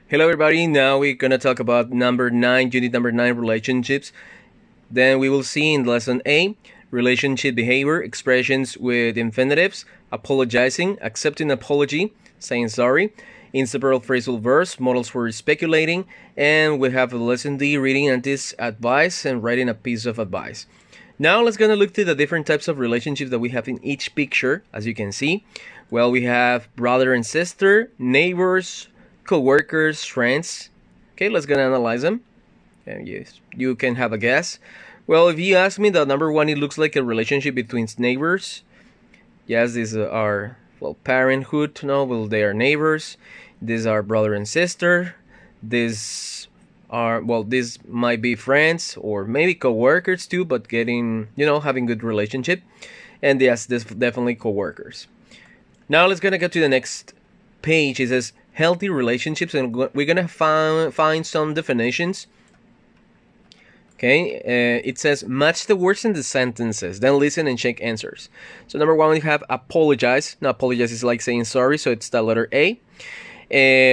Hello everybody, now we're gonna talk about unit number 9, relationships. Then we will see in lesson A, relationship behavior, expressions with infinitives, apologizing, accepting apology, saying sorry, inseparable phrasal verbs, modals for speculating, and we have lesson D, reading Auntie's advice and writing a piece of advice. Now let's gonna look to the different types of relationships that we have in each picture. As you can see, well, we have brother and sister, neighbors, co-workers, friends. Okay, let's gonna analyze them. And yes, you can have a guess. Well, if you ask me, the number one, it looks like a relationship between neighbors. Yes, these are, well, parenthood. No, well, they are neighbors. These are brother and sister. These are, well, these might be friends or maybe co-workers too, but getting, having good relationship. And yes, this definitely co-workers. Now let's gonna get to the next page. It says healthy relationships, and we're gonna find some definitions. Okay, it says match the words in the sentences, then listen and check answers. So number one, we have apologize. Now apologize is like saying sorry, so it's the letter A.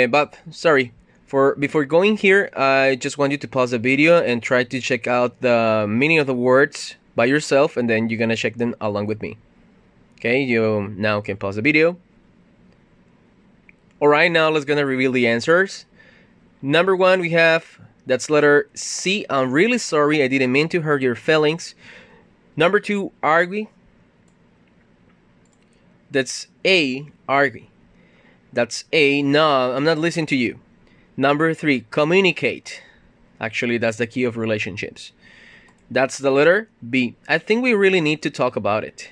But sorry, before going here, I just want you to pause the video and try to check out the meaning of the words by yourself, and then you're gonna check them along with me. Okay, you now can pause the video. Alright, now let's gonna reveal the answers. Number one, we have, that's letter C. I'm really sorry, I didn't mean to hurt your feelings. Number two, argue. That's A, argue. That's A, no, I'm not listening to you. Number three, communicate. Actually, that's the key of relationships. That's the letter B. I think we really need to talk about it.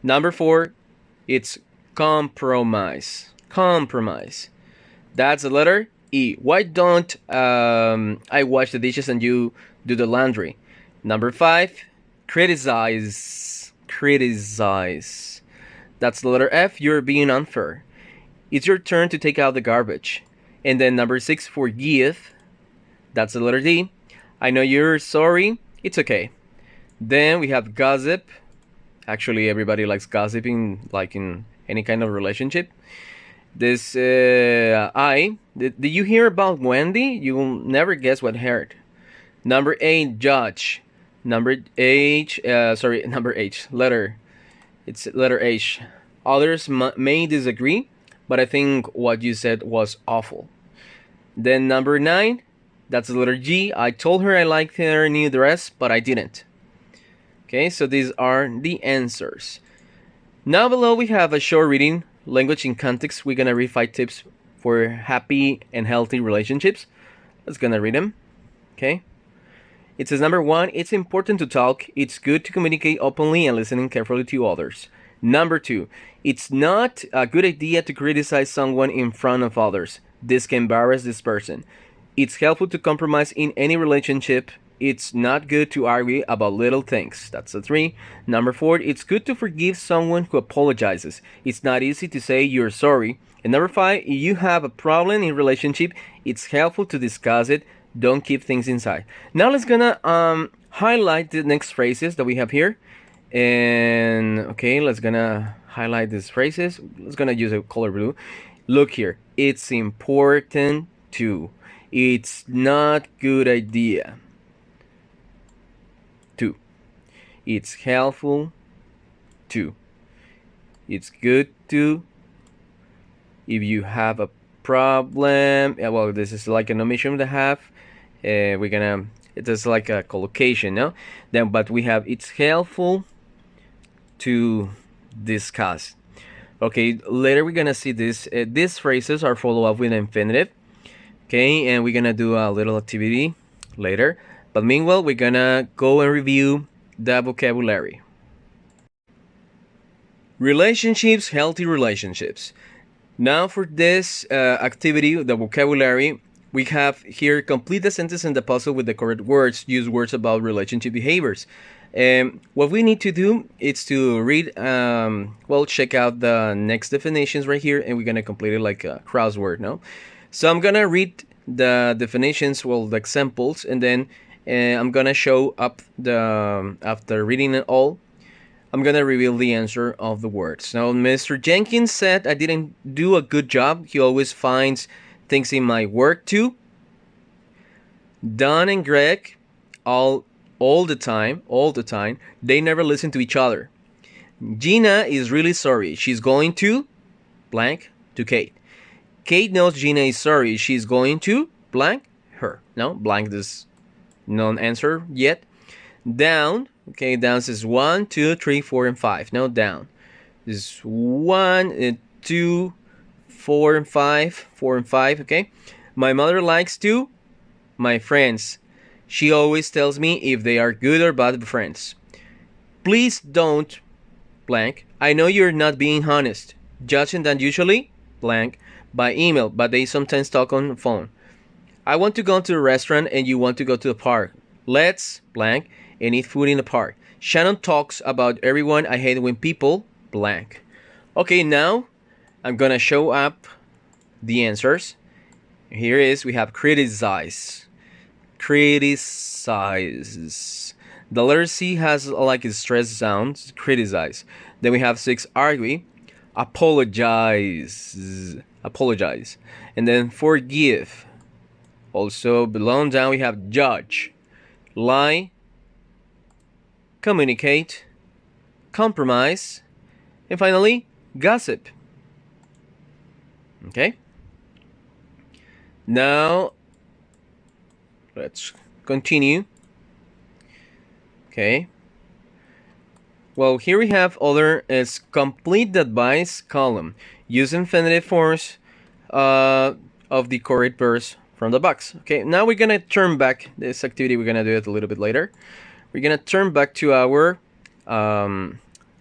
Number four, it's compromise. Compromise. That's the letter E. Why don't I wash the dishes and you do the laundry? Number five, criticize. Criticize. That's the letter F. You're being unfair. It's your turn to take out the garbage. And then number six, forgive. That's the letter D. I know you're sorry. It's okay. Then we have gossip. Actually, everybody likes gossiping, like in any kind of relationship. This did you hear about Wendy? You will never guess what heard. Number 8, judge. Number H, number H, letter. It's letter H. Others may disagree, but I think what you said was awful. Then number 9, that's the letter G. I told her I liked her new dress, but I didn't. Okay, so these are the answers. Now below we have a short reading, language in context. We're gonna read 5 tips for happy and healthy relationships. Let's gonna read them. Okay. It says number 1, it's important to talk. It's good to communicate openly and listening carefully to others. Number 2, it's not a good idea to criticize someone in front of others. This can embarrass this person. It's helpful to compromise in any relationship. It's not good to argue about little things. That's a 3. Number 4, it's good to forgive someone who apologizes. It's not easy to say you're sorry. And number 5, if you have a problem in relationship, it's helpful to discuss it. Don't keep things inside. Now let's gonna highlight the next phrases that we have here. And okay, let's gonna highlight these phrases. Let's gonna use a color blue. Look here. It's important to. It's not good idea. 2. It's helpful to. It's good to. If you have a problem, well, this is like an omission to have. We're gonna, it is like a collocation, no? Then, but we have it's helpful to discuss. Okay, later we're gonna see this. These phrases are followed up with infinitive. Okay, and we're gonna do a little activity later. But meanwhile, we're gonna go and review the vocabulary. Relationships, healthy relationships. Now for this activity, the vocabulary, we have here complete the sentence and the puzzle with the correct words. Use words about relationship behaviors. What we need to do is to read, check out the next definitions right here, and we're gonna complete it like a crossword, no? So I'm gonna read the definitions, the examples, and then I'm gonna show up after reading it all, I'm gonna reveal the answer of the words. Now, Mr. Jenkins said I didn't do a good job. He always finds things in my work too. Don and Greg, all the time, they never listen to each other. Gina is really sorry. She's going to blank to Kate. Kate knows Gina is sorry. She's going to blank her. No, blank this non-answer yet. Down. Okay, down says 1, 2, 3, 4, and 5. No, down. This is 1, 2, 4, and 5. 4 and 5. Okay. My mother likes to my friends. She always tells me if they are good or bad friends. Please don't blank. I know you're not being honest. Judging that usually blank by email, but they sometimes talk on the phone. I want to go to the restaurant and you want to go to the park. Let's blank and eat food in the park. Shannon talks about everyone. I hate when people blank. Okay, now I'm gonna show up the answers. Here is, we have criticize. Criticizes. The letter C has like a stress sound. Criticize. Then we have 6, argue. Apologize. Apologize. And then forgive. Also below down we have judge. Lie. Communicate. Compromise. And finally, gossip. Okay. Now let's continue. Okay. Well, here we have other is complete the advice column. Use infinitive forms of the correct verbs from the box. Okay, now we're gonna turn back this activity. We're gonna do it a little bit later. We're gonna turn back to our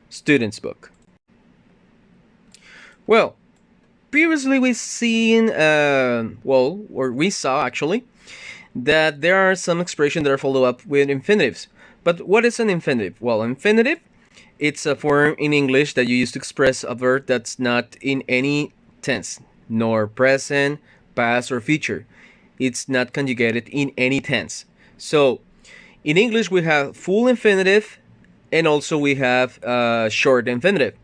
student's book. Well, previously we've seen, we saw actually, that there are some expressions that are followed up with infinitives. But what is an infinitive? Well, infinitive, it's a form in English that you use to express a verb that's not in any tense, nor present, past, or future. It's not conjugated in any tense. So, in English we have full infinitive, and also we have short infinitive.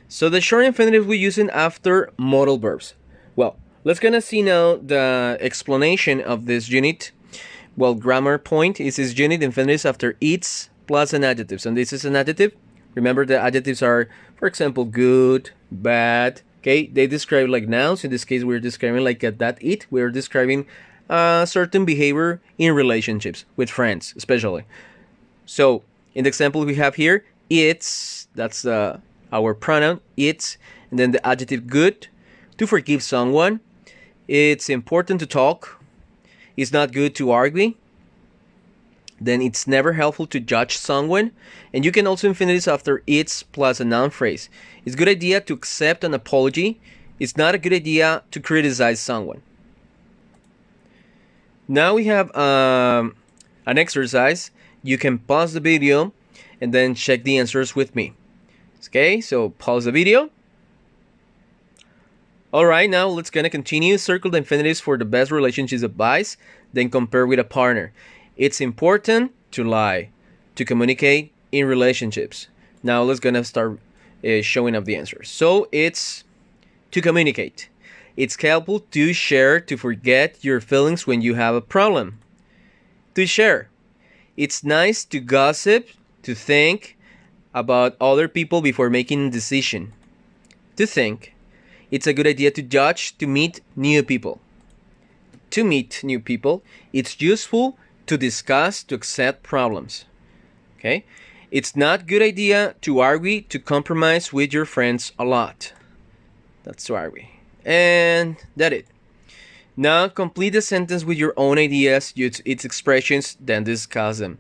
So the short infinitive we're using after modal verbs. Well, let's gonna see now the explanation of this unit. Well, grammar point is this unit infinitives after its plus an adjective. And this is an adjective. Remember the adjectives are, for example, good, bad. Okay, they describe like nouns. In this case, we're describing like that it. We're describing certain behavior in relationships with friends, especially. So in the example we have here, it's, that's our pronoun, it's, and then the adjective good, to forgive someone. It's important to talk. It's not good to argue. Then it's never helpful to judge someone. And you can also infinitives after it's plus a noun phrase. It's a good idea to accept an apology. It's not a good idea to criticize someone. Now we have an exercise. You can pause the video and then check the answers with me. Okay, so pause the video. Alright, now let's gonna continue. Circle the infinitives for the best relationships advice, then compare with a partner. It's important to lie, to communicate in relationships. Now let's gonna start showing up the answers. So it's to communicate. It's helpful to share, to forget your feelings when you have a problem. To share. It's nice to gossip, to think about other people before making a decision. To think. It's a good idea to judge, to meet new people. To meet new people. It's useful to discuss, to accept problems. Okay? It's not good idea to argue, to compromise with your friends a lot. That's to argue. And that's it. Now complete the sentence with your own ideas, use its expressions, then discuss them.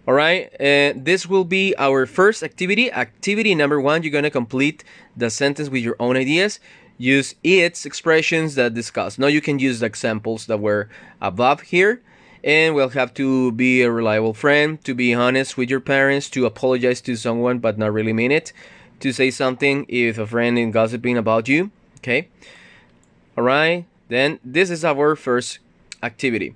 Alright, this will be our first activity. Activity number 1, you're going to complete the sentence with your own ideas. Use its expressions that discuss. Now you can use the examples that were above here. And we'll have to be a reliable friend, to be honest with your parents, to apologize to someone but not really mean it, to say something if a friend is gossiping about you. Okay? Alright, then this is our first activity.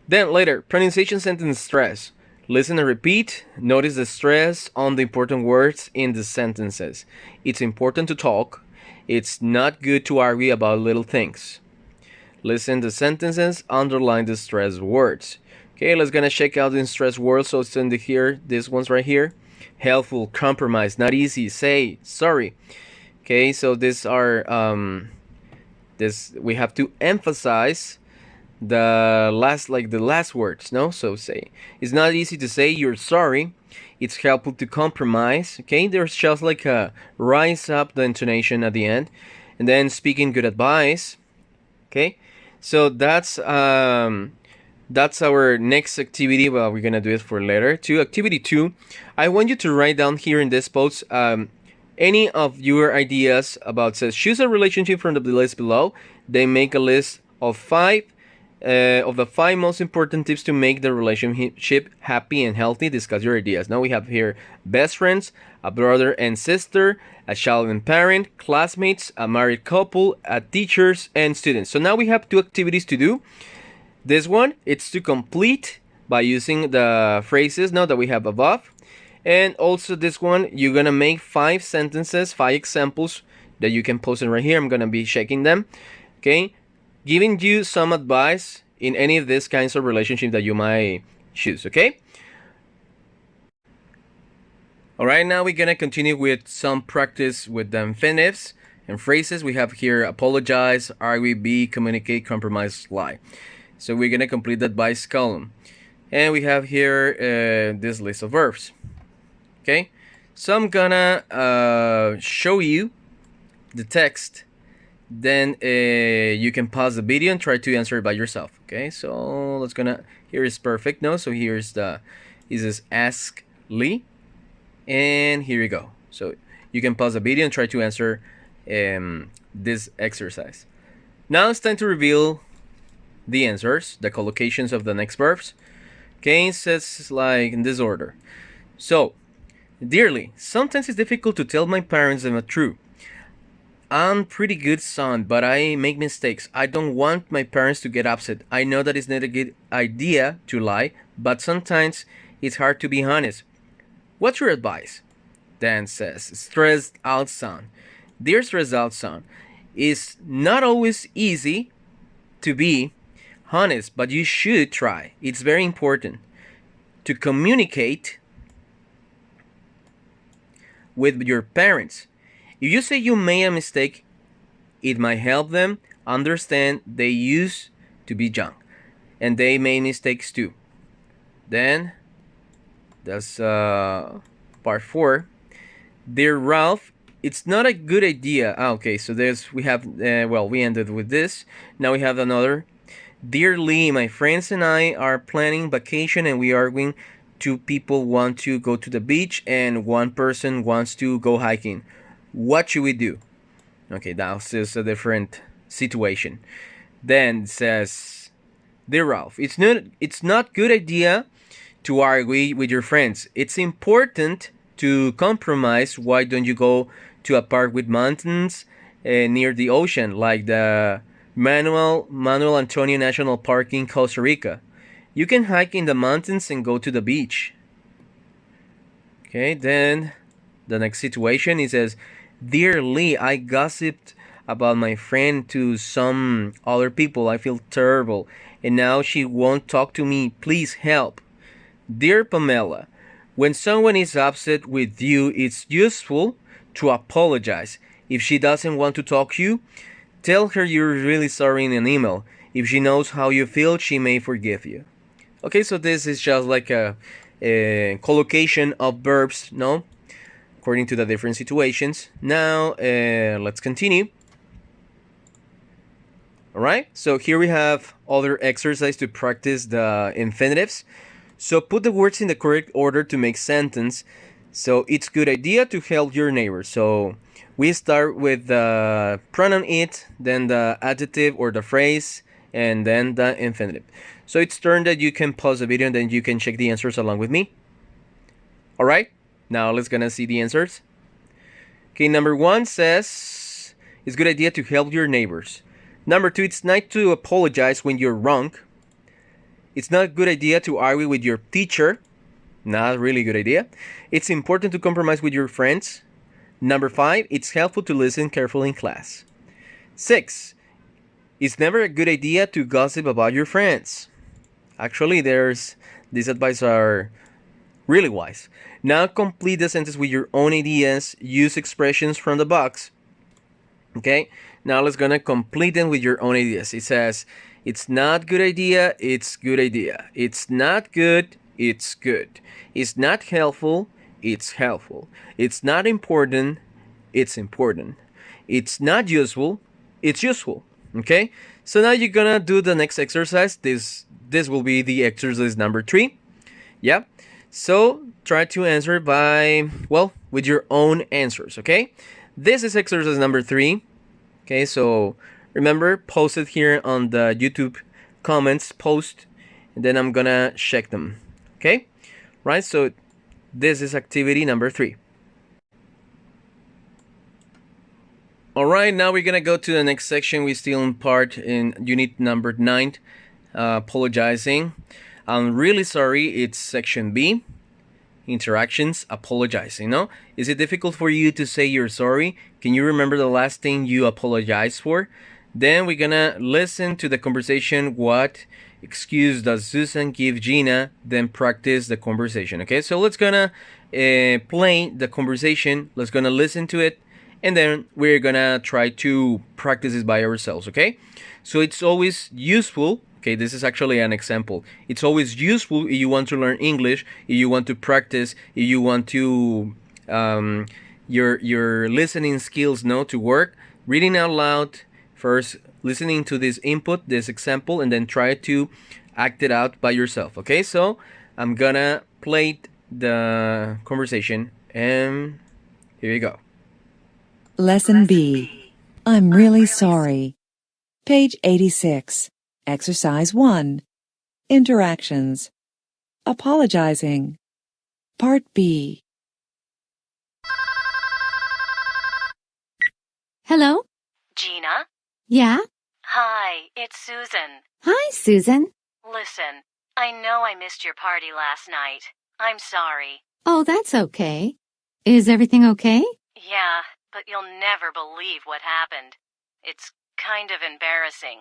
Then later, pronunciation sentence stress. Listen and repeat. Notice the stress on the important words in the sentences. It's important to talk. It's not good to argue about little things. Listen to sentences, underline the stressed words. Okay, let's gonna check out the stressed words. So it's in the here, these ones right here. Helpful, compromise, not easy, say, sorry. Okay, so these are this we have to emphasize the last words, no? So say it's not easy to say you're sorry. It's helpful to compromise. Okay, there's just like a rise up the intonation at the end, and then speaking good advice. Okay, so that's our next activity. Well, we're gonna do it for later. Activity 2, I want you to write down here in this post any of your ideas about, says, choose a relationship from the list below. They make a list of the 5 most important tips to make the relationship happy and healthy. Discuss your ideas. Now we have here best friends, a brother and sister, a child and parent, classmates, a married couple, teachers and students. So now we have 2 activities to do. This one, it's to complete by using the phrases now that we have above. And also this one, you're gonna make 5 sentences, 5 examples that you can post in right here. I'm gonna be checking them. Okay, giving you some advice in any of these kinds of relationship that you might choose. Okay. All right, now we're gonna continue with some practice with the infinitives and phrases. We have here apologize, argue, be, communicate, compromise, lie. So we're gonna complete that advice column, and we have here this list of verbs. Okay, so I'm gonna show you the text. Then you can pause the video and try to answer it by yourself. Okay, so let's gonna, here is perfect. No, so here's this is ask Lee, and here you go. So you can pause the video and try to answer this exercise. Now it's time to reveal the answers, the collocations of the next verbs. Okay, it says like in this order. So, dearly, sometimes it's difficult to tell my parents the truth. I'm pretty good son, but I make mistakes. I don't want my parents to get upset. I know that it's not a good idea to lie, but sometimes it's hard to be honest. What's your advice? Dan says, stressed out son. Dear stressed out son, it's not always easy to be honest, but you should try. It's very important to communicate with your parents. If you say you made a mistake, it might help them understand they used to be young and they made mistakes too. Then that's part 4. Dear Ralph, it's not a good idea. Okay, so we have we ended with this. Now we have another. Dear Lee, my friends and I are planning vacation, and we are going. 2 people want to go to the beach and 1 person wants to go hiking. What should we do? Okay, that's just a different situation. Then it says, dear Ralph, it's not good idea to argue with your friends. It's important to compromise. Why don't you go to a park with mountains near the ocean, like the Manuel Antonio National Park in Costa Rica? You can hike in the mountains and go to the beach. Okay, then the next situation, it says, dear Lee, I gossiped about my friend to some other people. I feel terrible, and now she won't talk to me. Please help. Dear Pamela, when someone is upset with you, it's useful to apologize. If she doesn't want to talk to you, tell her you're really sorry in an email. If she knows how you feel, she may forgive you. Okay, so this is just like a collocation of verbs, no? According to the different situations. Now, let's continue. Alright, so here we have other exercise to practice the infinitives. So put the words in the correct order to make sentence. So it's good idea to help your neighbor. So we start with the pronoun it, then the adjective or the phrase, and then the infinitive. So it's turn that you can pause the video and then you can check the answers along with me. Alright, now let's gonna see the answers. Okay, number 1 says it's good idea to help your neighbors. Number 2, it's nice to apologize when you're wrong. It's not a good idea to argue with your teacher. Not really good idea. It's important to compromise with your friends. Number 5, it's helpful to listen carefully in class. 6, It's never a good idea to gossip about your friends. Actually, these advice are really wise. Now complete the sentence with your own ideas. Use expressions from the box. Okay, now let's gonna complete them with your own ideas. It says, it's not good idea, it's good idea. It's not good, it's good. It's not helpful, it's helpful. It's not important, it's important. It's not useful, it's useful. Okay, so now you're gonna do the next exercise. This will be the exercise number 3. Yeah, so try to answer by, well, with your own answers. Okay, this is exercise number 3. Okay, so remember, post it here on the YouTube comments post, and then I'm gonna check them. Okay, right, so this is activity number 3. Alright, now we're gonna go to the next section. We're still in part in unit number 9, apologizing. I'm really sorry, it's section B, interactions, apologizing. No, is it difficult for you to say you're sorry? Can you remember the last thing you apologized for? Then we're gonna listen to the conversation. What excuse does Susan give Gina? Then practice the conversation. Okay, so let's gonna play the conversation. Let's gonna listen to it, and then we're gonna try to practice it by ourselves. Okay, so it's always useful. Okay, this is actually an example. It's always useful if you want to learn English, if you want to practice, if you want to your listening skills to work. Reading out loud first, listening to this input, this example, and then try to act it out by yourself. Okay, so I'm gonna play the conversation, and here you go. Lesson B. I'm really sorry. Page 86. Exercise 1. Interactions. Apologizing. Part B. Hello? Gina? Yeah? Hi, it's Susan. Hi, Susan. Listen, I know I missed your party last night. I'm sorry. Oh, that's okay. Is everything okay? Yeah, but you'll never believe what happened. It's kind of embarrassing.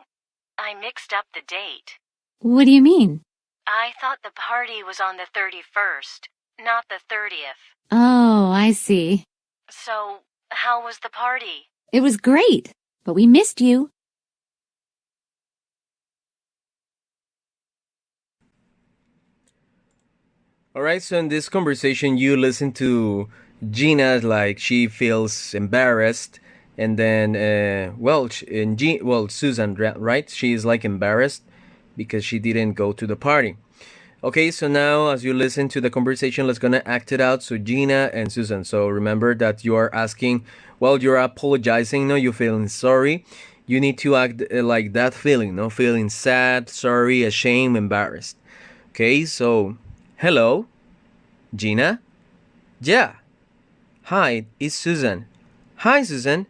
I mixed up the date. What do you mean? I thought the party was on the 31st, not the 30th. Oh, I see. So, how was the party? It was great, but we missed you. Alright, so in this conversation, you listen to Gina like she feels embarrassed, and then, Susan, right? She is like embarrassed because she didn't go to the party. Okay, so now as you listen to the conversation, let's gonna act it out. So Gina and Susan. So remember that you are asking, well, you're apologizing, no, you're feeling sorry. You need to act like that feeling, no, feeling sad, sorry, ashamed, embarrassed. Okay, so hello, Gina. Yeah. Hi, it's Susan. Hi, Susan.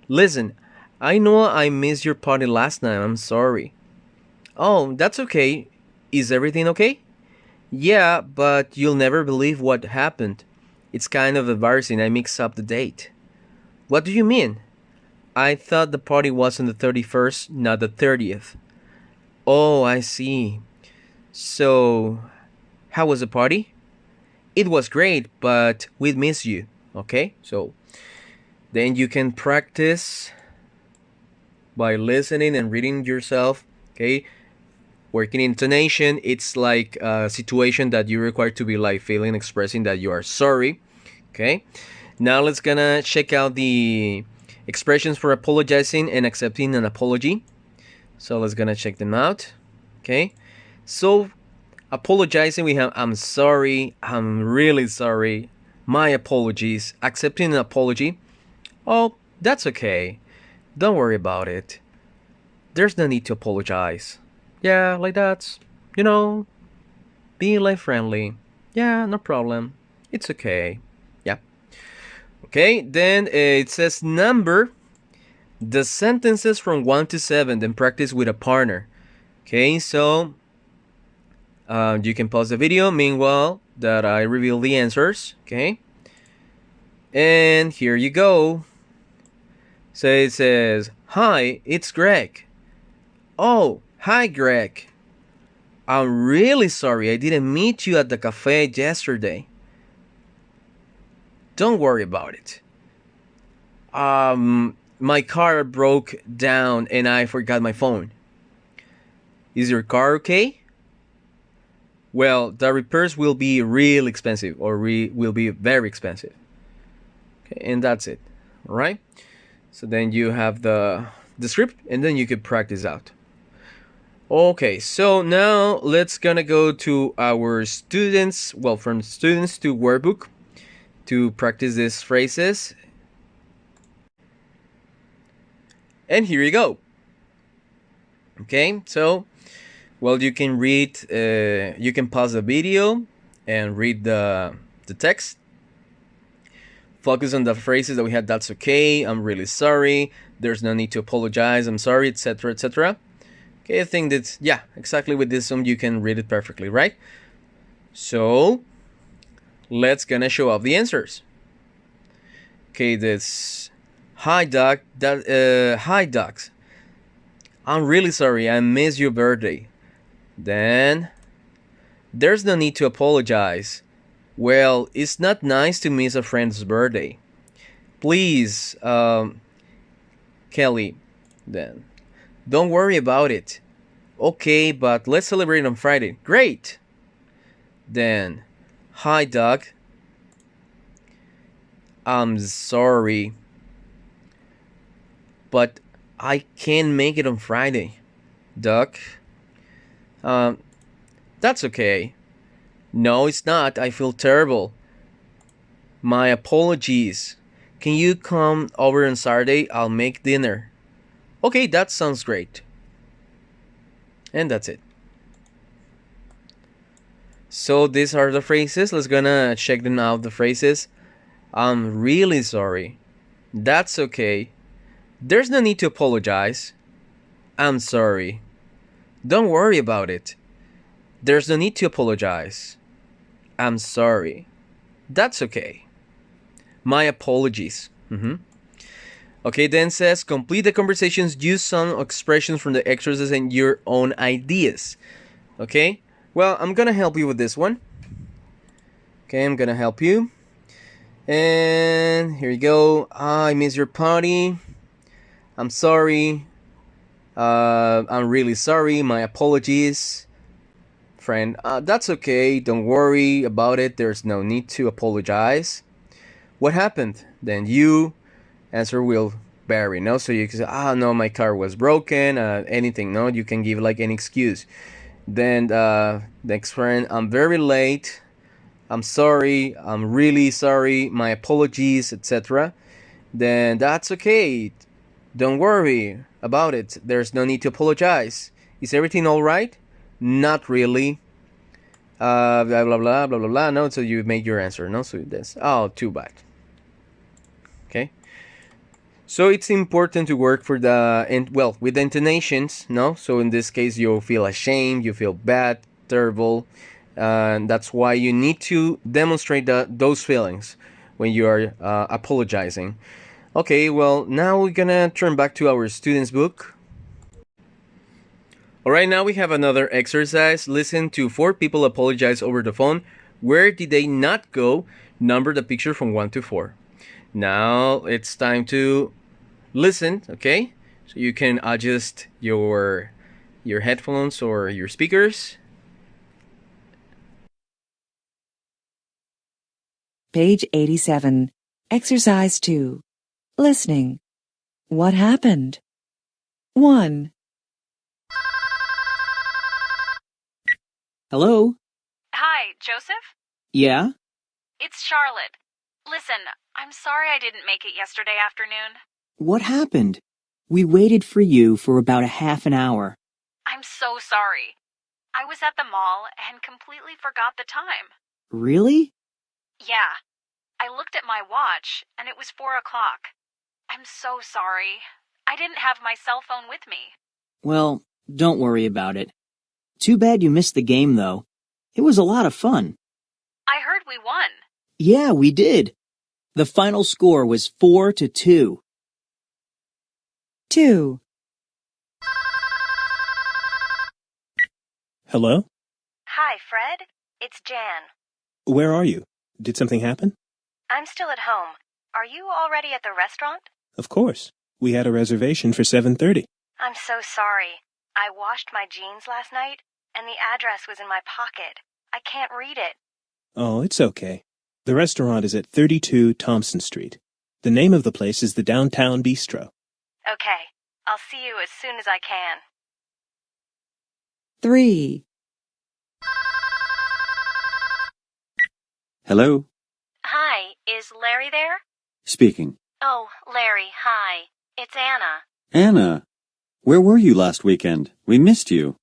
Listen, I know I missed your party last night. I'm sorry. Oh, that's okay. Is everything okay? Yeah, but you'll never believe what happened. It's kind of embarrassing. I mixed up the date. What do you mean? I thought the party was on the 31st, not the 30th. Oh, I see. So, how was the party? It was great, but we'd miss you. Okay, so then you can practice by listening and reading yourself. Okay, working intonation, it's like a situation that you require to be like feeling, expressing that you are sorry. Okay, now let's gonna check out the expressions for apologizing and accepting an apology. So let's gonna check them out. Okay, so apologizing, we have I'm sorry, I'm really sorry, my apologies. Accepting an apology, oh, that's okay, don't worry about it, there's no need to apologize. Yeah, like that, being like friendly. Yeah, no problem, it's okay. Yeah. Okay, then it says number the sentences from 1 to 7, then practice with a partner. Okay, so you can pause the video meanwhile that I reveal the answers. Okay, and here you go. So it says, hi, it's Greg. Oh, hi, Greg. I'm really sorry I didn't meet you at the cafe yesterday. Don't worry about it. My car broke down and I forgot my phone. Is your car okay? Well, the repairs will be real expensive or will be very expensive. Okay, and that's it. All right? So then you have the script and then you can practice out. Okay, so now let's gonna go to our students, well, from students to workbook to practice these phrases. And here you go. Okay, so, well, you can read, you can pause the video and read the text. Focus on the phrases that we had. That's okay. I'm really sorry. There's no need to apologize. I'm sorry, etc., etc. Okay, I think that's, yeah, exactly with this one you can read it perfectly, right? So let's gonna show off the answers. Okay, this hi Doc, hi Docs. I'm really sorry I missed your birthday. Then there's no need to apologize. Well, it's not nice to miss a friend's birthday. Please, Kelly, then. Don't worry about it. Okay, but let's celebrate on Friday. Great! Then, hi, Doc. I'm sorry, but I can't make it on Friday. Doc, um, that's okay. No, it's not. I feel terrible. My apologies. Can you come over on Saturday? I'll make dinner. Okay, that sounds great. And that's it. So these are the phrases. Let's gonna check them out, the phrases. I'm really sorry. That's okay. There's no need to apologize. I'm sorry. Don't worry about it. There's no need to apologize. I'm sorry. That's okay. My apologies. Okay, then says complete the conversations, use some expressions from the exercises and your own ideas. Okay, well, I'm gonna help you with this one. Okay, I'm gonna help you. And here you go. I miss your party. I'm sorry. I'm really sorry. My apologies. Friend, that's okay. Don't worry about it. There's no need to apologize. What happened? Then you answer will vary, no? So you can say, no, my car was broken, anything, no? You can give like an excuse. Then next friend, I'm very late. I'm sorry. I'm really sorry. My apologies, etc. Then that's okay. Don't worry about it. There's no need to apologize. Is everything all right? Not really. Blah blah blah blah blah blah. No, so you make your answer. No, so this. Oh, too bad. Okay. So it's important to work for with the intonations. No, so in this case you feel ashamed, you feel bad, terrible, and that's why you need to demonstrate those feelings when you are apologizing. Okay, well, now we're gonna turn back to our students book. Alright, now we have another exercise. Listen to 4 people apologize over the phone. Where did they not go? Number the picture from 1 to 4. Now it's time to listen, okay? So you can adjust your headphones or your speakers. Page 87. Exercise 2. Listening. What happened? 1. Hello? Hi, Joseph? Yeah? It's Charlotte. Listen, I'm sorry I didn't make it yesterday afternoon. What happened? We waited for you for about a half an hour. I'm so sorry. I was at the mall and completely forgot the time. Really? Yeah. I looked at my watch and it was 4 o'clock. I'm so sorry. I didn't have my cell phone with me. Well, don't worry about it. Too bad you missed the game, though. It was a lot of fun. I heard we won. Yeah, we did. The final score was 4-2. 2. Hello? Hi, Fred. It's Jan. Where are you? Did something happen? I'm still at home. Are you already at the restaurant? Of course. We had a reservation for 7:30. I'm so sorry. I washed my jeans last night, and the address was in my pocket. I can't read it. Oh, it's okay. The restaurant is at 32 Thompson Street. The name of the place is the Downtown Bistro. Okay. I'll see you as soon as I can. 3. Hello? Hi, is Larry there? Speaking. Oh, Larry, hi. It's Anna. Anna, where were you last weekend? We missed you.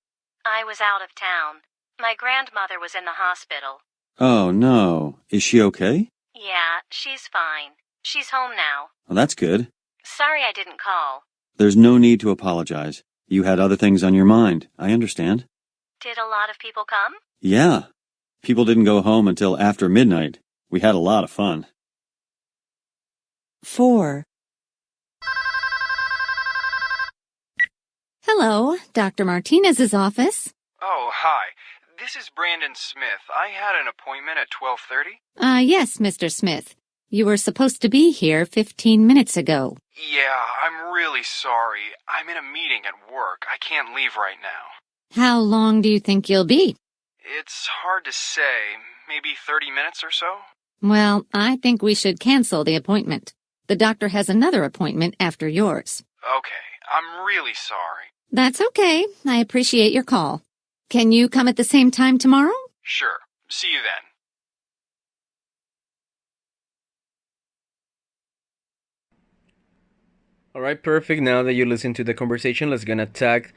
I was out of town. My grandmother was in the hospital. Oh, no. Is she okay? Yeah, she's fine. She's home now. Well, that's good. Sorry I didn't call. There's no need to apologize. You had other things on your mind. I understand. Did a lot of people come? Yeah. People didn't go home until after midnight. We had a lot of fun. 4. Hello, Dr. Martinez's office. Oh, hi. This is Brandon Smith. I had an appointment at 12:30. Yes, Mr. Smith. You were supposed to be here 15 minutes ago. Yeah, I'm really sorry. I'm in a meeting at work. I can't leave right now. How long do you think you'll be? It's hard to say. Maybe 30 minutes or so? Well, I think we should cancel the appointment. The doctor has another appointment after yours. Okay, I'm really sorry. That's okay. I appreciate your call. Can you come at the same time tomorrow? Sure. See you then. All right, perfect. Now that you listen to the conversation, let's gonna tag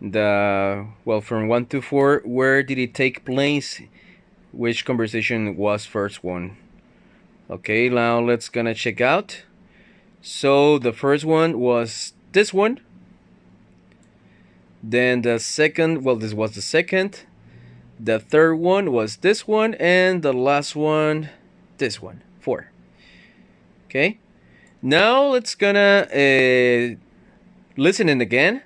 from 1 to 4. Where did it take place? Which conversation was first one? Okay, now let's gonna check out. So the first one was this one. Then the second, this was the second. The third one was this one, and the last one, this one. 4. Okay. Now let's gonna listen in again,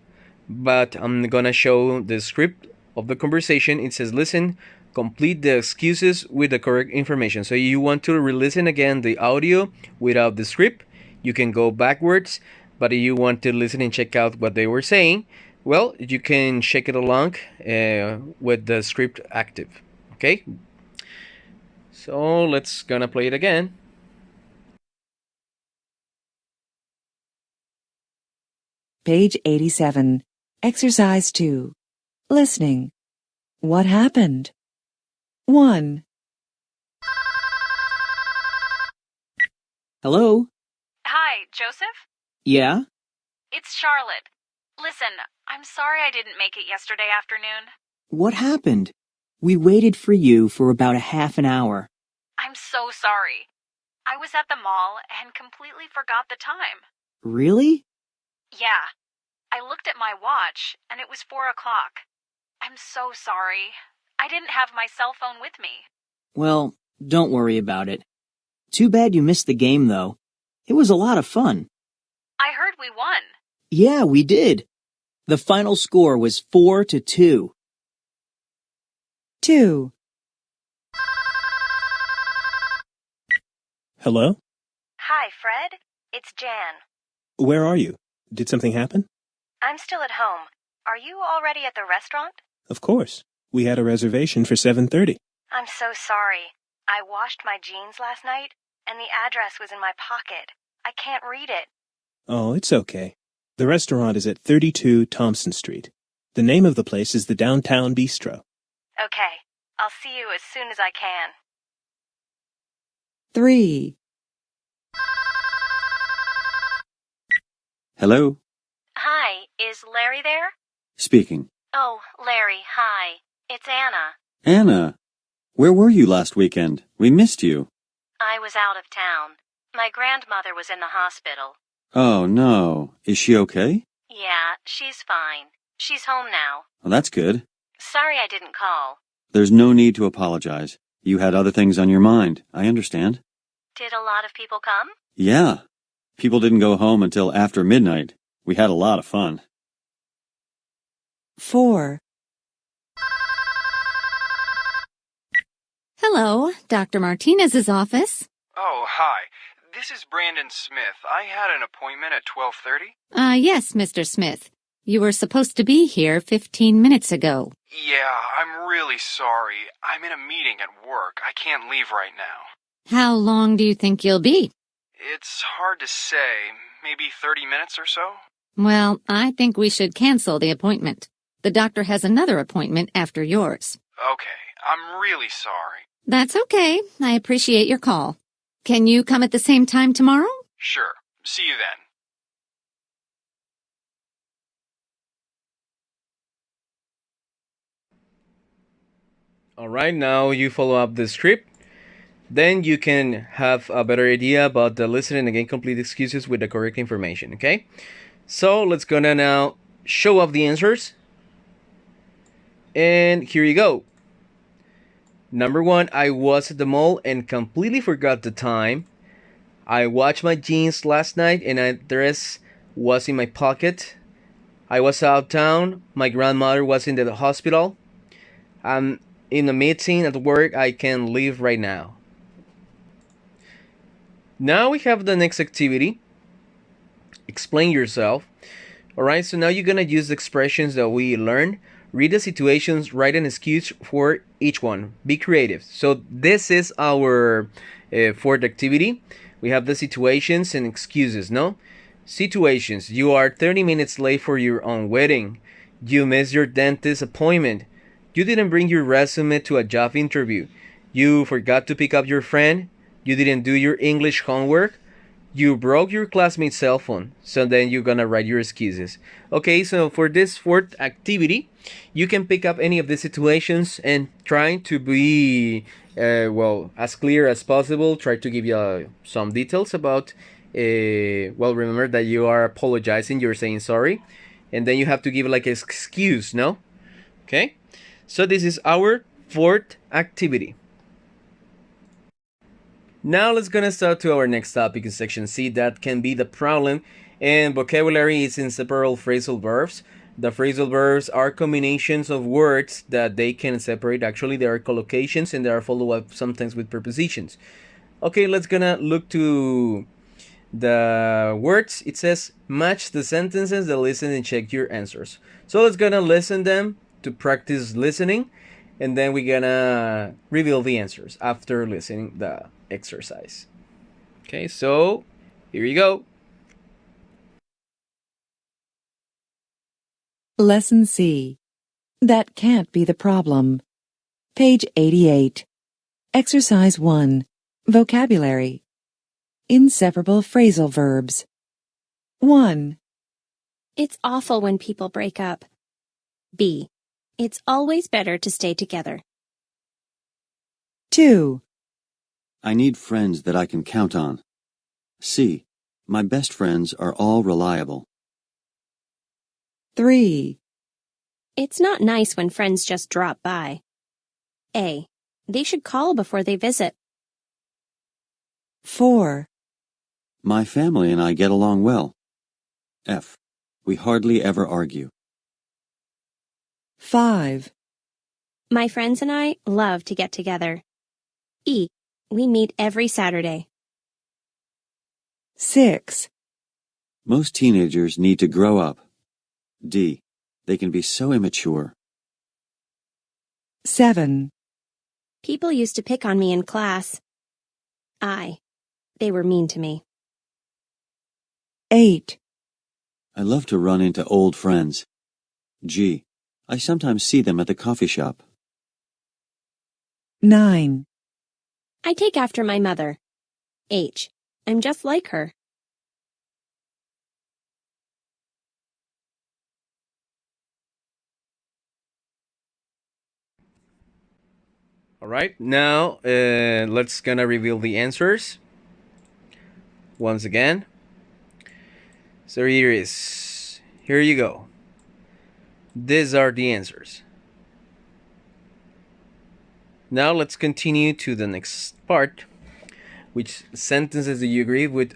but I'm gonna show the script of the conversation. It says, listen, complete the excuses with the correct information. So you want to re-listen again the audio without the script, you can go backwards, but if you want to listen and check out what they were saying, well, you can check it along with the script active. Okay, so let's gonna play it again. Page 87. Exercise 2. Listening. What happened? 1. Hello? Hi, Joseph? Yeah? It's Charlotte. Listen, I'm sorry I didn't make it yesterday afternoon. What happened? We waited for you for about a half an hour. I'm so sorry. I was at the mall and completely forgot the time. Really? Yeah. I looked at my watch and it was 4 o'clock. I'm so sorry. I didn't have my cell phone with me. Well, don't worry about it. Too bad you missed the game, though. It was a lot of fun. I heard we won. Yeah, we did. The final score was 4-2. 2. Hello? Hi, Fred. It's Jan. Where are you? Did something happen? I'm still at home. Are you already at the restaurant? Of course. We had a reservation for 7:30. I'm so sorry. I washed my jeans last night, and the address was in my pocket. I can't read it. Oh, it's okay. The restaurant is at 32 Thompson Street. The name of the place is the Downtown Bistro. Okay. I'll see you as soon as I can. 3. Hello? Hi, is Larry there? Speaking. Oh, Larry, hi. It's Anna. Anna, where were you last weekend? We missed you. I was out of town. My grandmother was in the hospital. Oh, no. Is she okay? Yeah, she's fine. She's home now. Well, that's good. Sorry I didn't call. There's no need to apologize. You had other things on your mind. I understand. Did a lot of people come? Yeah. People didn't go home until after midnight. We had a lot of fun. 4. Hello, Dr. Martinez's office. Oh, hi. This is Brandon Smith. I had an appointment at 12:30. Yes, Mr. Smith. You were supposed to be here 15 minutes ago. Yeah, I'm really sorry. I'm in a meeting at work. I can't leave right now. How long do you think you'll be? It's hard to say. Maybe 30 minutes or so? Well, I think we should cancel the appointment. The doctor has another appointment after yours. Okay, I'm really sorry. That's okay. I appreciate your call. Can you come at the same time tomorrow? Sure. See you then. Alright, now you follow up the script. Then you can have a better idea about the listening and complete excuses with the correct information, okay? So let's gonna now show off the answers. And here you go. Number 1, I was at the mall and completely forgot the time. I watched my jeans last night and my dress was in my pocket. I was out of town. My grandmother was in the hospital. I'm in a meeting at work. I can leave right now. Now we have the next activity. Explain yourself. Alright, so now you're gonna use the expressions that we learned. Read the situations, write an excuse for each one. Be creative. So this is our fourth activity. We have the situations and excuses, no? Situations. You are 30 minutes late for your own wedding. You missed your dentist appointment. You didn't bring your resume to a job interview. You forgot to pick up your friend. You didn't do your English homework. You broke your classmate's cell phone. So then you're gonna write your excuses. Okay, so for this fourth activity, you can pick up any of the situations and try to be as clear as possible. Try to give you some details about remember that you are apologizing, you're saying sorry, and then you have to give like an excuse, no? Okay, so this is our fourth activity. Now let's gonna start to our next topic in section C. That can be the problem, and vocabulary is inseparable phrasal verbs. The phrasal verbs are combinations of words that they can separate. Actually, there are collocations and there are follow-up sometimes with prepositions. Okay, let's gonna look to the words. It says match the sentences, then listen and check your answers. So let's gonna listen them to practice listening, and then we're gonna reveal the answers after listening the exercise. Okay, so here you go. Lesson C. That can't be the problem. Page 88. Exercise 1. Vocabulary. Inseparable phrasal verbs. 1. It's awful when people break up. B. It's always better to stay together. 2. I need friends that I can count on. C. My best friends are all reliable. 3. It's not nice when friends just drop by. A. They should call before they visit. 4. My family and I get along well. F. We hardly ever argue. 5. My friends and I love to get together. E. We meet every Saturday. 6. Most teenagers need to grow up. D. They can be so immature. 7. People used to pick on me in class. I. They were mean to me. 8. I love to run into old friends. G. I sometimes see them at the coffee shop. 9. I take after my mother. H. I'm just like her. All right, now let's gonna reveal the answers once again. So here is. Here you go. These are the answers. Now let's continue to the next part. Which sentences do you agree with?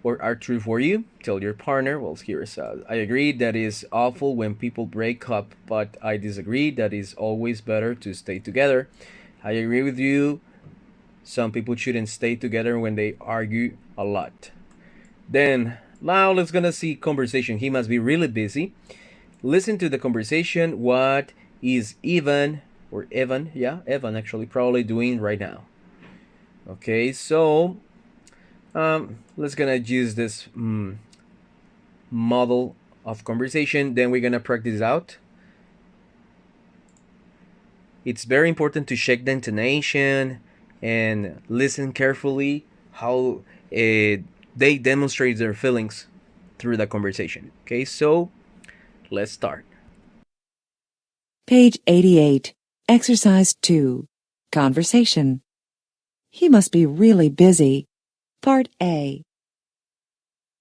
or are true for you. Tell your partner. Well, here's I agree that is awful when people break up, but I disagree that is always better to stay together. I agree with you. Some people shouldn't stay together when they argue a lot. Then now let's gonna see conversation. He must be really busy. Listen to the conversation. What is Evan, yeah, Evan actually probably doing right now? Okay, so let's gonna use this model of conversation. Then we're gonna practice out. It's very important to check the intonation and listen carefully how they demonstrate their feelings through the conversation. Okay, so let's start. Page 88, Exercise 2, Conversation. He must be really busy. Part A.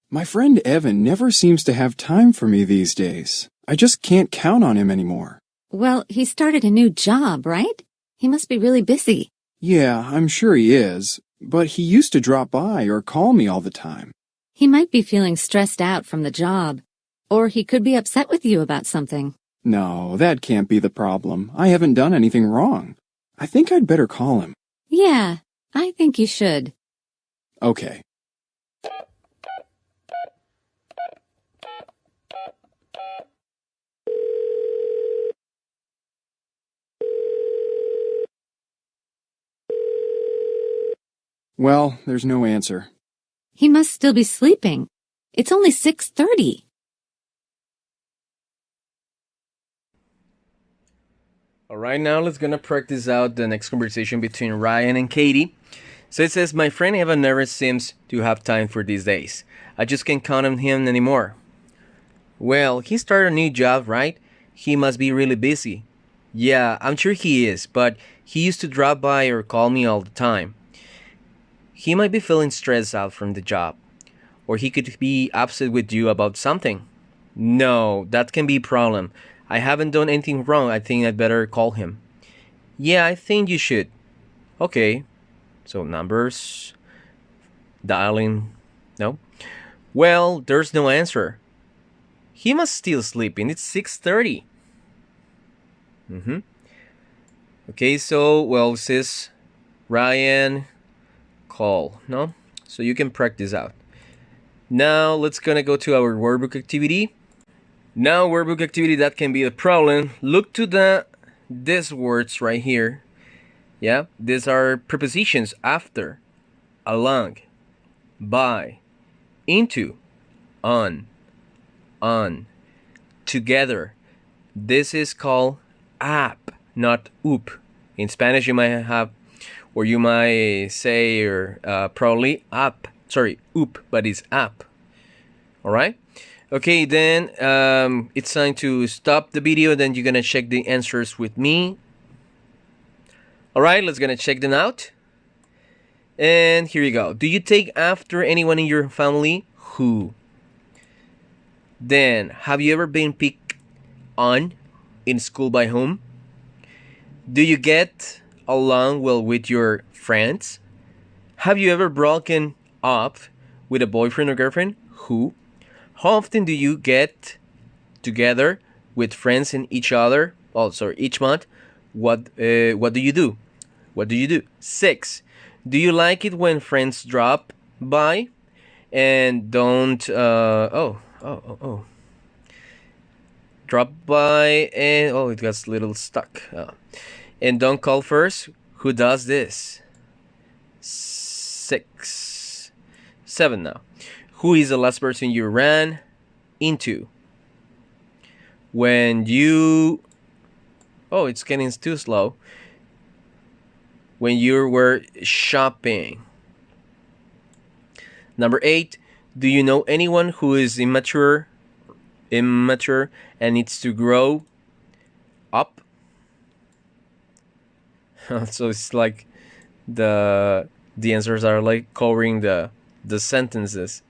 My friend Evan never seems to have time for me these days. I just can't count on him anymore. Well, he started a new job, right? He must be really busy. Yeah, I'm sure he is, but he used to drop by or call me all the time. He might be feeling stressed out from the job, or he could be upset with you about something. No, that can't be the problem. I haven't done anything wrong. I think I'd better call him. Yeah, I think you should. Okay. Well, there's no answer. He must still be sleeping. It's only 6:30. All right, now let's gonna practice out the next conversation between Ryan and Katie. So it says, my friend Evan never seems to have time for these days. I just can't count on him anymore. Well, he started a new job, right? He must be really busy. Yeah, I'm sure he is, but he used to drop by or call me all the time. He might be feeling stressed out from the job, or he could be upset with you about something. No, that can be a problem. I haven't done anything wrong. I think I'd better call him. Yeah, I think you should. Okay. So numbers. Dialing. No. Well, there's no answer. He must still sleeping. It's 6:30. Okay, so well, sis, Ryan, call. No? So you can practice out. Now let's gonna go to our workbook activity. Now workbook activity, that can be a problem. Look to these words right here. Yeah, these are prepositions: after, along, by, into, on, together. This is called app, not oop. In Spanish, you might have, or you might say, or probably up. Sorry, oop, but it's app. All right. Okay, then it's time to stop the video. Then you're gonna check the answers with me. All right, let's gonna check them out. And here you go. Do you take after anyone in your family? Who? Then, have you ever been picked on in school by whom? Do you get along well with your friends? Have you ever broken up with a boyfriend or girlfriend? Who? How often do you get together with friends and each other? Oh, sorry, each month. What do you do? What do you do? 6. Do you like it when friends drop by and don't drop by and it got a little stuck. And don't call first? Who does this? 6. 7 now. Who is the last person you ran into? When you... Oh, it's getting too slow. When you were shopping. Number 8. Do you know anyone who is immature and needs to grow up? So it's like the answers are like covering the sentences.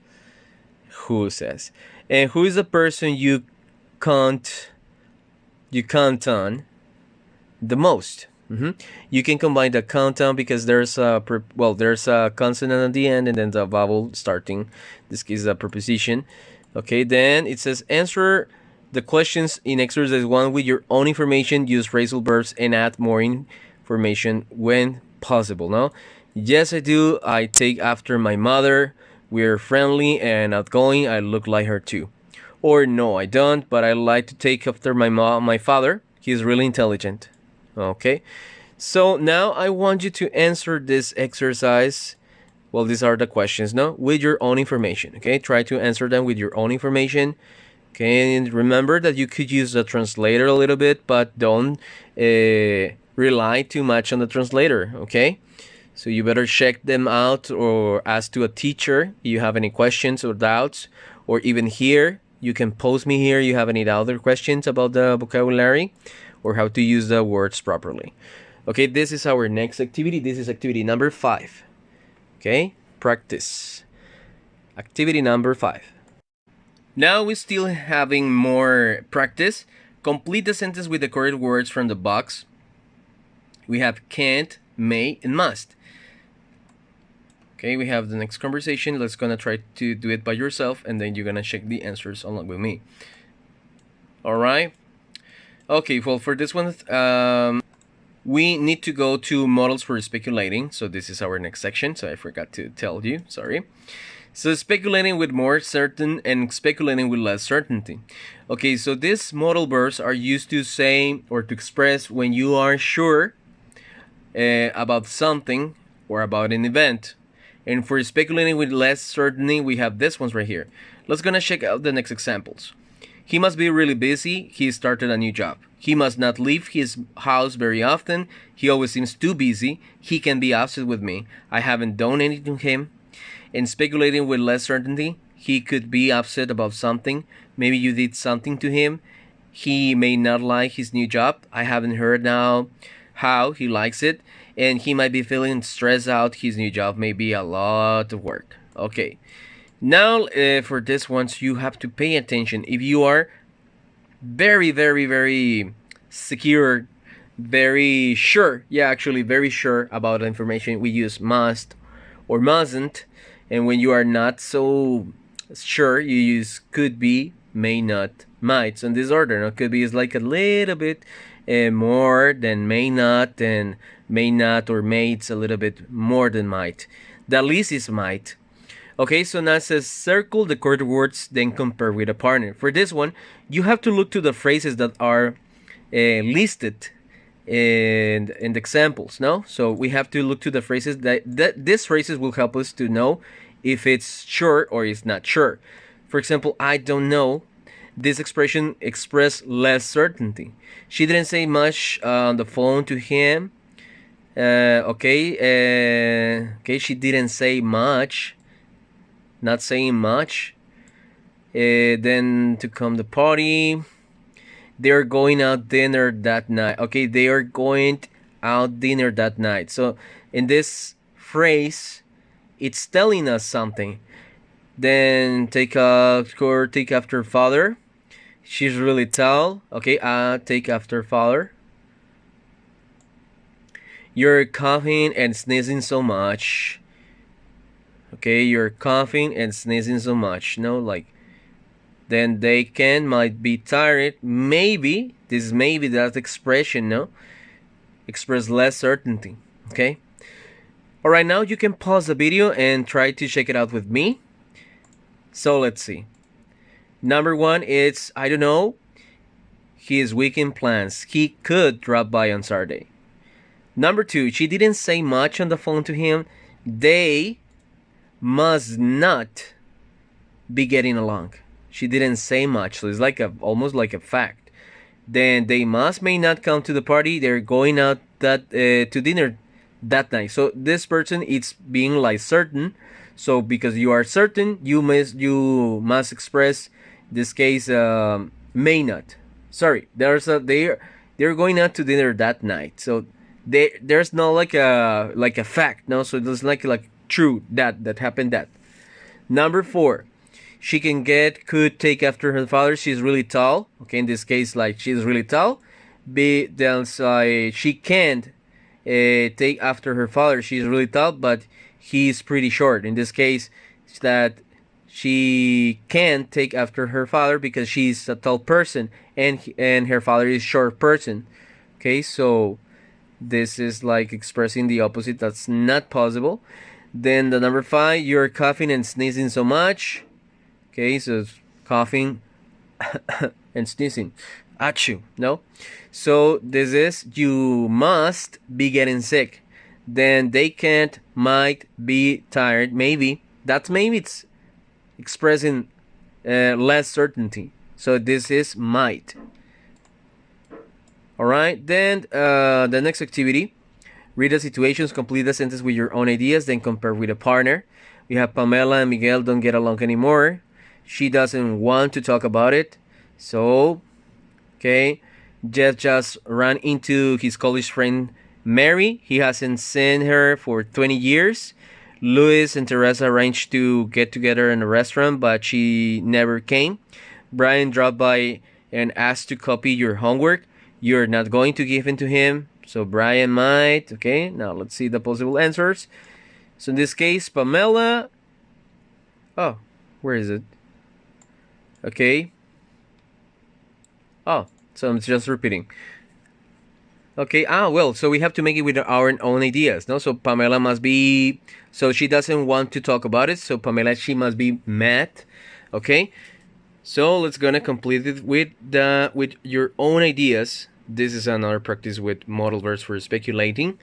Who says? And who is the person you count on the most? You can combine the countdown because there's a there's a consonant at the end and then the vowel starting. This is a preposition. Okay, then it says answer the questions in exercise 1 with your own information. Use phrasal verbs and add more information when possible. No, yes, I do. I take after my mother. We're friendly and outgoing. I look like her too. Or no, I don't, but I like to take after my father. He's really intelligent. Okay, so now I want you to answer this exercise. Well, these are the questions, no? With your own information, okay? Try to answer them with your own information. Okay, and remember that you could use the translator a little bit, but don't rely too much on the translator, okay? So you better check them out or ask to a teacher if you have any questions or doubts, or even here, you can post me here. You have any other questions about the vocabulary or how to use the words properly. Okay, this is our next activity. This is activity number 5. Okay, practice. Activity number 5. Now we're still having more practice. Complete the sentence with the correct words from the box. We have can't, may, and must. Okay, we have the next conversation. Let's gonna try to do it by yourself, and then you're gonna check the answers along with me. All right. Okay, well, for this one, we need to go to models for speculating. So this is our next section. So I forgot to tell you, sorry. So speculating with more certain and speculating with less certainty. Okay, so these modal verbs are used to say or to express when you are sure about something or about an event. And for speculating with less certainty, we have this ones right here. Let's gonna check out the next examples. He must be really busy. He started a new job. He must not leave his house very often. He always seems too busy. He can be upset with me. I haven't done anything to him. And speculating with less certainty, he could be upset about something. Maybe you did something to him. He may not like his new job. I haven't heard now how he likes it. And he might be feeling stressed out. His new job may be a lot of work. Okay. Now, for this ones, you have to pay attention. If you are very, very, very secure, very sure, very sure about the information, we use must or mustn't. And when you are not so sure, you use could be, may not, might. So in this order, no? Could be is like a little bit more than may not, and may not or may it's a little bit more than might. The least is might. Okay, so now it says circle the correct words, then compare with a partner. For this one, you have to look to the phrases that are listed in the examples, no? So we have to look to the phrases that these phrases will help us to know if it's sure or it's not sure. For example, I don't know. This expression expressed less certainty. She didn't say much on the phone to him. Okay, she didn't say much. Not saying much. Then to come the party. They're going out dinner that night. Okay, they are going out dinner that night. So in this phrase, it's telling us something. Then take after father. She's really tall. Okay, take after father. You're coughing and sneezing so much. Okay, you're coughing and sneezing so much. No, like, then they might be tired. Maybe, this is maybe that expression, no? Express less certainty. Okay? Alright, now you can pause the video and try to check it out with me. So let's see. Number 1 is, I don't know. His weekend plans. He could drop by on Saturday. Number 2, she didn't say much on the phone to him. They must not be getting along. She didn't say much, so it's like almost like a fact. Then they may not come to the party. They're going out to dinner that night. So this person is being like certain. So because you are certain, you must express this case may not. Sorry, they're going out to dinner that night. So there's no like a fact, no. So there's like true that happened that. Number 4, she could take after her father. She's really tall. Okay, in this case, like she's really tall. She can't take after her father. She's really tall, but he's pretty short. In this case, it's that she can't take after her father because she's a tall person and her father is short person. Okay, so this is like expressing the opposite. That's not possible. Then the number 5, you're coughing and sneezing so much. Okay, so coughing and sneezing. Achoo, no? So this is you must be getting sick. Then they can't, might be tired, maybe. That's maybe it's expressing less certainty. So this is might. Alright, then the next activity. Read the situations, complete the sentence with your own ideas, then compare with a partner. We have Pamela and Miguel don't get along anymore. She doesn't want to talk about it. So, okay, Jeff just ran into his college friend Mary. He hasn't seen her for 20 years. Louis and Teresa arranged to get together in a restaurant, but she never came. Brian dropped by and asked to copy your homework. You're not going to give in to him. So Brian might. Okay, now let's see the possible answers. So in this case, Pamela. Oh, where is it? Okay. Oh, so I'm just repeating. Okay, well, so we have to make it with our own ideas, no? So Pamela must be, so she doesn't want to talk about it, so Pamela, she must be mad, okay? So let's gonna complete it with your own ideas. This is another practice with modal verbs for speculating,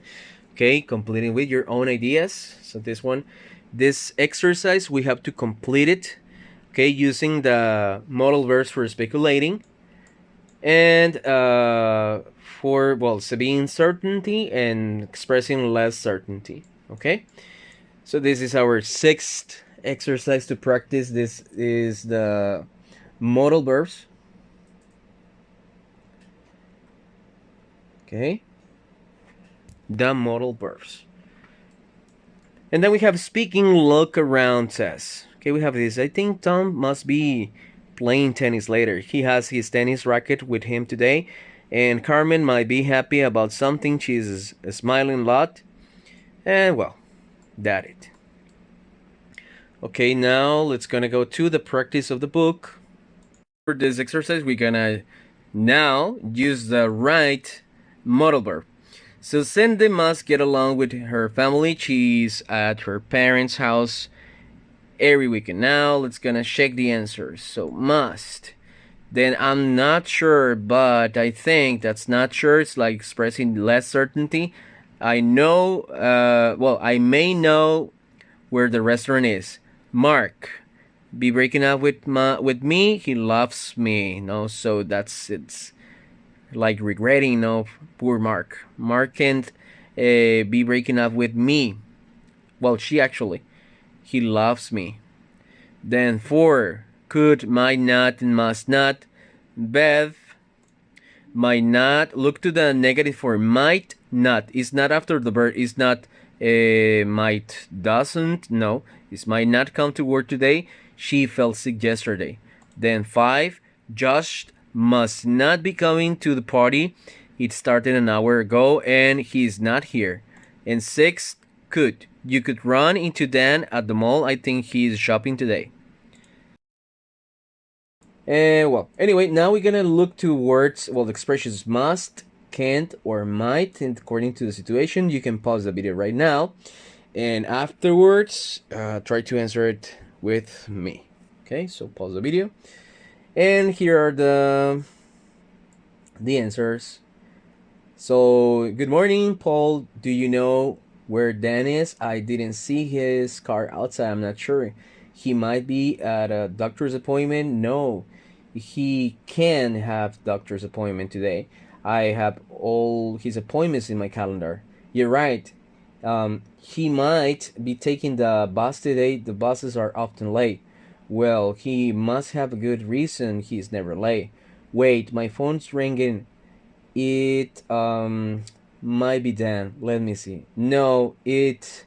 okay? Completing with your own ideas. So this exercise, we have to complete it, okay, using the modal verbs for speculating. And for, well, being certainty and expressing less certainty. Okay, so this is our 6th exercise to practice. This is the modal verbs. Okay, the modal verbs. And then we have speaking. Look around says. Okay, we have this. I think Tom must be playing tennis later. He has his tennis racket with him today, and Carmen might be happy about something. She's smiling a lot. And well, that it. Okay, now let's gonna go to the practice of the book. For this exercise, we're gonna now use the right modal verb. So Cindy must get along with her family. She's at her parents' house every weekend. Now let's gonna check the answers. So must. Then I'm not sure, but I think that's not sure. It's like expressing less certainty. I know, well, I may know where the restaurant is. Mark, be breaking up with me. He loves me. No, so it's like regretting. No, poor Mark. Mark can't be breaking up with me. Well, she actually. He loves me. Then 4, could, might not, and must not. Beth, might not. Look to the negative for might not. It's not after the verb. It's not might doesn't. No, it's might not come to work today. She felt sick yesterday. Then 5, Josh must not be coming to the party. It started an hour ago and he's not here. And 6, could. You could run into Dan at the mall. I think he's shopping today. And well, anyway, now we're gonna look to words, well, the expressions must, can't, or might, and according to the situation. You can pause the video right now, and afterwards, try to answer it with me. Okay, so pause the video, and here are the answers. So, good morning, Paul. Do you know where Dan is? I didn't see his car outside. I'm not sure. He might be at a doctor's appointment. No, he can have doctor's appointment today. I have all his appointments in my calendar. You're right. He might be taking the bus today. The buses are often late. Well, he must have a good reason he's never late. Wait, my phone's ringing. It might be Dan. Let me see. No, it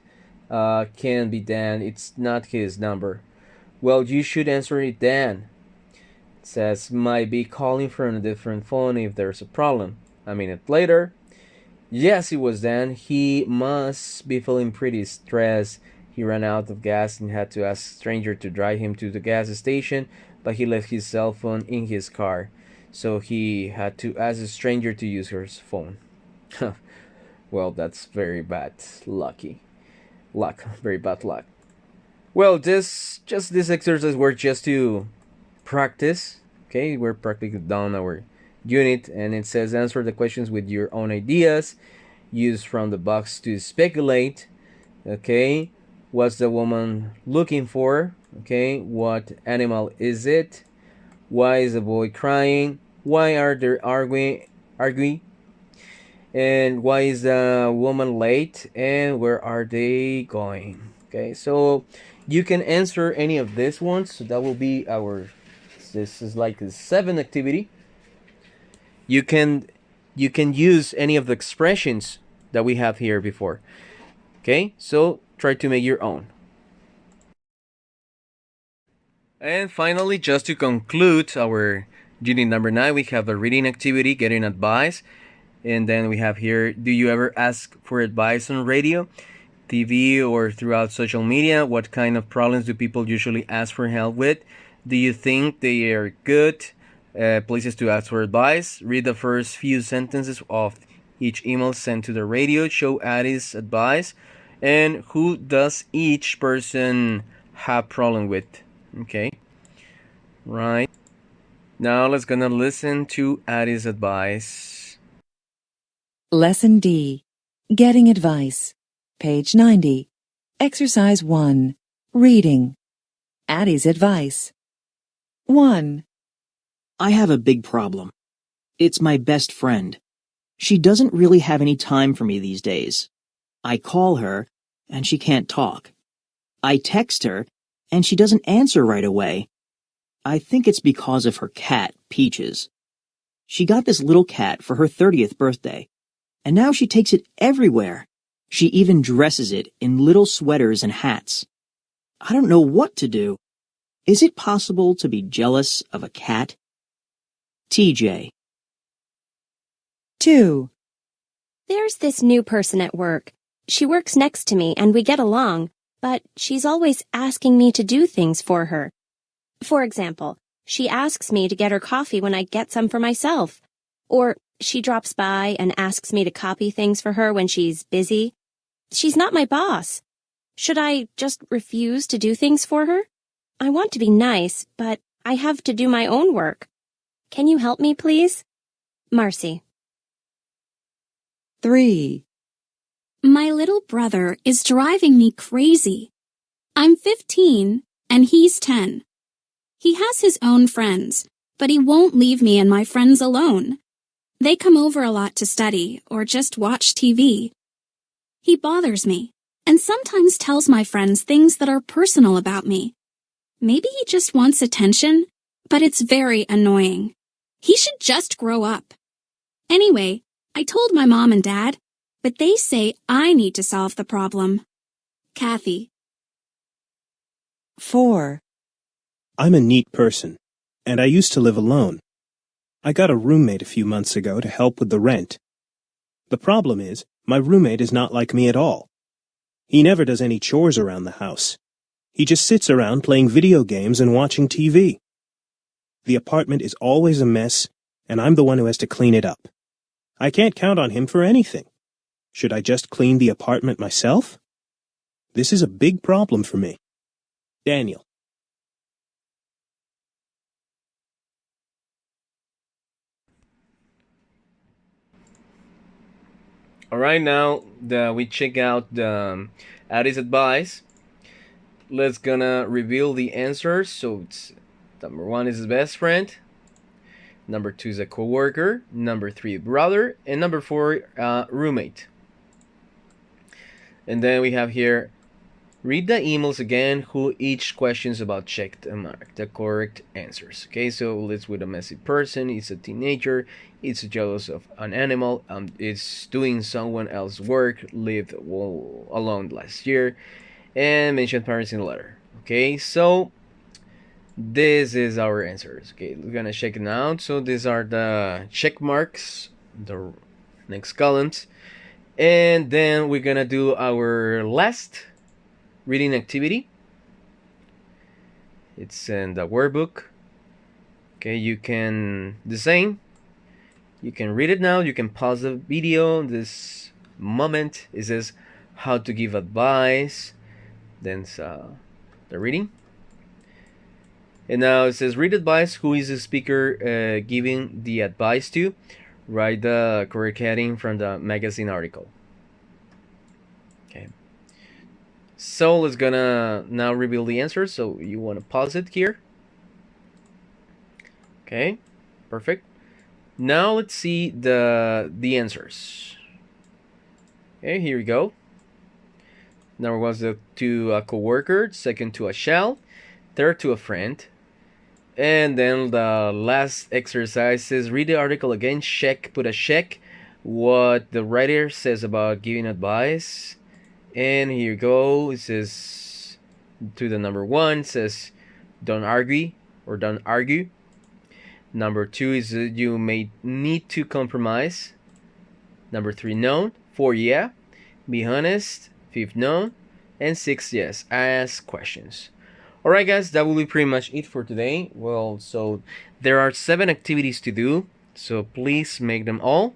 can't be Dan. It's not his number. Well, you should answer it, Dan. It says might be calling from a different phone if there's a problem. A minute later, Yes, it was Dan. He must be feeling pretty stressed. He ran out of gas and had to ask a stranger to drive him to the gas station, but he left his cell phone in his car. So he had to ask a stranger to use her phone. Well, that's very bad lucky. Luck. Very bad luck. Well, this exercise were just to practice. Okay, we're practically done our unit, and it says answer the questions with your own ideas. Use from the box to speculate. Okay, what's the woman looking for? Okay, what animal is it? Why is the boy crying? Why are they arguing? And why is the woman late? And where are they going? Okay, so you can answer any of these ones. So that will be our. This is like a 7 activity. You can use any of the expressions that we have here before. Okay, so try to make your own. And finally, just to conclude our unit number 9, we have a reading activity, getting advice. And then we have here, do you ever ask for advice on radio, TV, or throughout social media? What kind of problems do people usually ask for help with? Do you think they are good places to ask for advice? Read the first few sentences of each email sent to the radio. Show Addie's advice. And who does each person have problem with? Okay. Right. Now let's gonna listen to Addie's advice. Lesson D. Getting Advice. Page 90. Exercise 1. Reading. Addie's Advice. 1. I have a big problem. It's my best friend. She doesn't really have any time for me these days. I call her, and she can't talk. I text her, and she doesn't answer right away. I think it's because of her cat, Peaches. She got this little cat for her 30th birthday, and now she takes it everywhere. She even dresses it in little sweaters and hats. I don't know what to do. Is it possible to be jealous of a cat? TJ. 2. There's this new person at work. She works next to me and we get along, but she's always asking me to do things for her. For example, she asks me to get her coffee when I get some for myself. Or she drops by and asks me to copy things for her when she's busy. She's not my boss. Should I just refuse to do things for her? I want to be nice, but I have to do my own work. Can you help me, please? Marcy. 3. My little brother is driving me crazy. I'm 15 and he's 10. He has his own friends, but he won't leave me and my friends alone. They come over a lot to study or just watch TV. He bothers me and sometimes tells my friends things that are personal about me. Maybe he just wants attention, but it's very annoying. He should just grow up. Anyway, I told my mom and dad, but they say I need to solve the problem. Kathy. 4. I'm a neat person, and I used to live alone. I got a roommate a few months ago to help with the rent. The problem is, my roommate is not like me at all. He never does any chores around the house. He just sits around playing video games and watching TV. The apartment is always a mess, and I'm the one who has to clean it up. I can't count on him for anything. Should I just clean the apartment myself? This is a big problem for me. Daniel. All right, now that we check out Addie's advice, let's gonna reveal the answers. So it's number 1 is his best friend, number 2 is a coworker, number 3 brother, and number 4 roommate. And then we have here, read the emails again, who each questions about checked and mark the correct answers. Okay, so let's with a messy person, it's a teenager, it's jealous of an animal, it's doing someone else's work, lived alone last year, and mentioned parents in the letter. Okay, so this is our answers. Okay, we're gonna check it out. So these are the check marks, the next columns. And then we're gonna do our last reading activity. It's in the workbook. Okay, you can the same. You can read it now. You can pause the video. This moment it says how to give advice. Then the reading. And now it says read advice. Who is the speaker giving the advice to? Write the correct heading from the magazine article. Okay. So let's gonna now reveal the answers. So you want to pause it here. Okay, perfect. Now let's see the answers. Okay, here we go. Number one was to a coworker, second to a shall, third to a friend. And then the last exercise is read the article again, put a check what the writer says about giving advice. And here you go. It says to the number one, it says don't argue or don't argue. Number two is you may need to compromise. Number three, no. Four, yeah. Be honest. Fifth, no. And six, yes. Ask questions. Alright guys, that will be pretty much it for today. Well, so there are 7 activities to do, so please make them all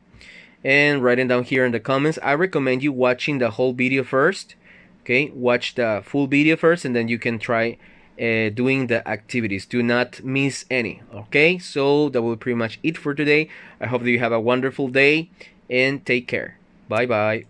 and write them down here in the comments. I recommend you watching the whole video first. Okay, watch the full video first and then you can try doing the activities. Do not miss any. Okay, so that will be pretty much it for today. I hope that you have a wonderful day and take care. Bye bye.